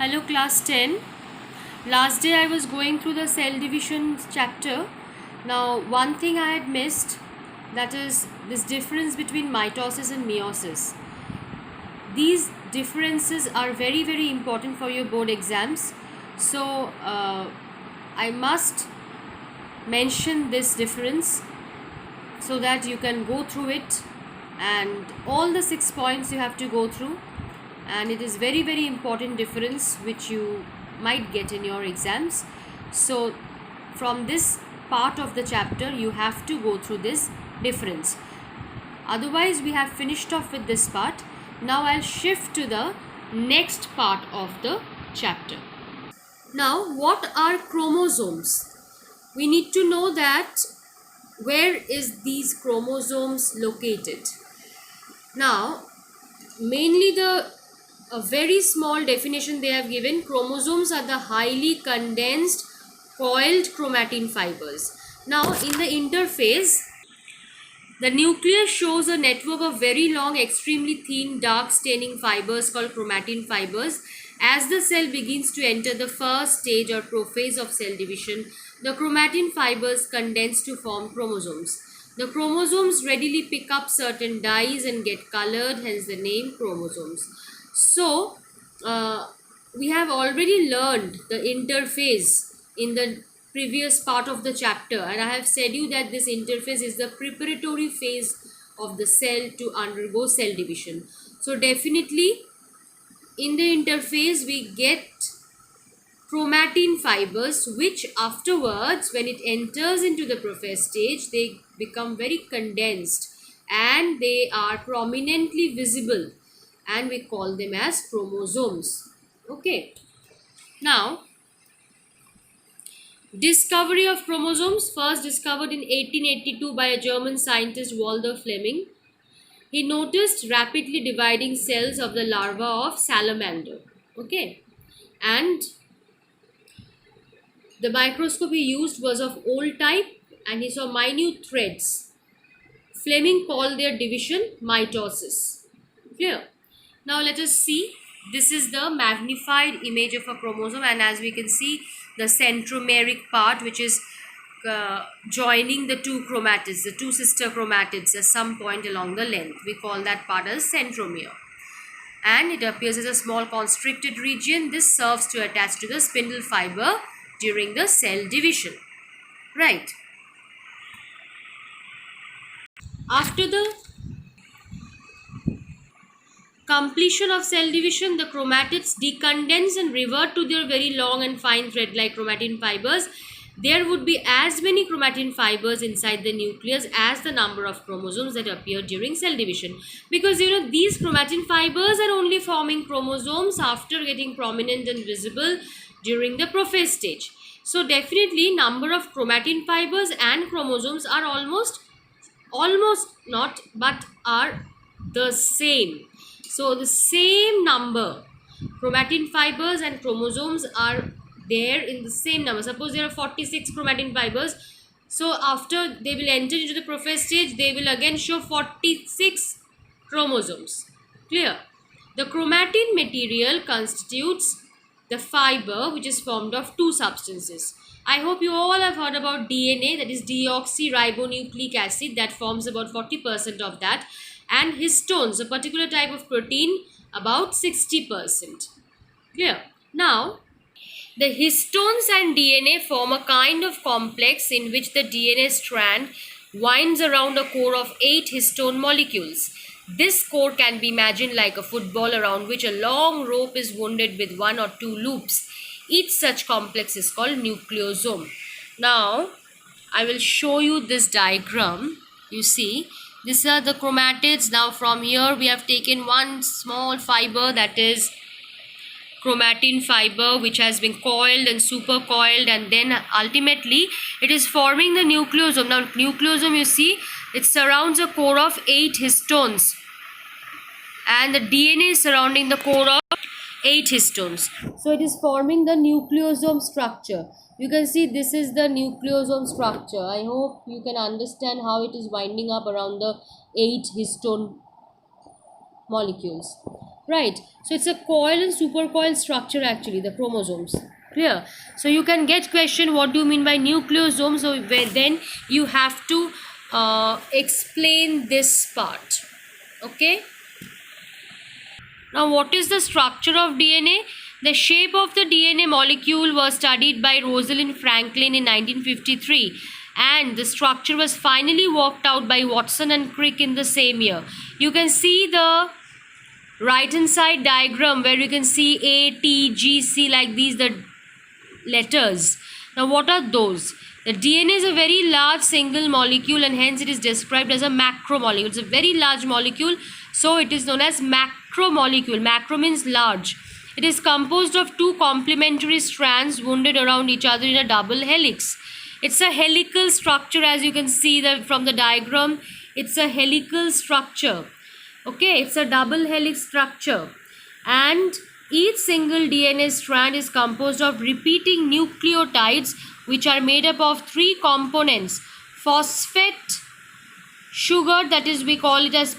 Hello class 10. Last day I was going through the cell division chapter. Now one thing I had missed, that is this difference between mitosis and meiosis. These differences are very important for your board exams. So I must mention this difference so that you can go through it, and all the 6 points you have to go through, and it is very important difference which you might get in your exams. So from this part of the chapter you have to go through this difference, otherwise we have finished off with this part. Now I'll shift to the next part of the chapter. Now, what are chromosomes? We need to know that where is these chromosomes located. Now, mainly a very small definition they have given: chromosomes are the highly condensed coiled chromatin fibers. Now, in the interphase, the nucleus shows a network of very long, extremely thin, dark staining fibers called chromatin fibers. As the cell begins to enter the first stage or prophase of cell division, the chromatin fibers condense to form chromosomes. The chromosomes readily pick up certain dyes and get colored, hence the name chromosomes. So, we have already learned the interphase in the previous part of the chapter, and I have said you that this interphase is the preparatory phase of the cell to undergo cell division. So definitely in the interphase we get chromatin fibers, which afterwards when it enters into the prophase stage they become very condensed and they are prominently visible, and we call them as chromosomes. Okay, now discovery of chromosomes, first discovered in 1882 by a German scientist, Walter Fleming. He noticed rapidly dividing cells of the larva of salamander. Okay, and the microscope he used was of old type and he saw minute threads. Fleming called their division mitosis. Clear? Now let us see. This is the magnified image of a chromosome, and as we can see, the centromeric part, which is joining the two chromatids, the two sister chromatids at some point along the length. We call that part as centromere. And it appears as a small constricted region. This serves to attach to the spindle fiber during the cell division. Right. After the completion of cell division, the chromatids decondense and revert to their very long and fine thread-like chromatin fibers. There would be as many chromatin fibers inside the nucleus as the number of chromosomes that appear during cell division. Because these chromatin fibers are only forming chromosomes after getting prominent and visible during the prophase stage. So definitely number of chromatin fibers and chromosomes are almost not, but are the same. So the same number, chromatin fibers and chromosomes are there in the same number. Suppose there are 46 chromatin fibers. So after they will enter into the prophase stage, they will again show 46 chromosomes. Clear? The chromatin material constitutes the fiber which is formed of two substances. I hope you all have heard about DNA, that is deoxyribonucleic acid, that forms about 40% of that, and histones, a particular type of protein, about 60%. Clear? Now, the histones and DNA form a kind of complex in which the DNA strand winds around a core of 8 histone molecules. This core can be imagined like a football around which a long rope is wound with 1 or 2 loops. Each such complex is called nucleosome. Now, I will show you this diagram. You see, these are the chromatids. Now, from here we have taken one small fiber, that is chromatin fiber, which has been coiled and supercoiled, and then ultimately it is forming the nucleosome. Now, nucleosome, you see, it surrounds a core of 8 histones, and the DNA is surrounding the core of 8 histones. So it is forming the nucleosome structure. You can see this is the nucleosome structure. I hope you can understand how it is winding up around the 8 histone molecules. Right. So it's a coil and supercoil structure actually, the chromosomes. Clear? So you can get question, what do you mean by nucleosome? So then you have to explain this part. Okay. Now, what is the structure of DNA? The shape of the DNA molecule was studied by Rosalind Franklin in 1953, and the structure was finally worked out by Watson and Crick in the same year. You can see the right hand side diagram where you can see A, T, G, C, like these, the letters. Now, what are those? The DNA is a very large single molecule, and hence it is described as a macromolecule. It's a very large molecule, so it is known as macromolecule. Macro means large. It is composed of two complementary strands wounded around each other in a double helix. It's a helical structure, as you can see from the diagram. It's a helical structure. Okay, it's a double helix structure, and each single DNA strand is composed of repeating nucleotides, which are made up of three components: phosphate, sugar, that is we call it as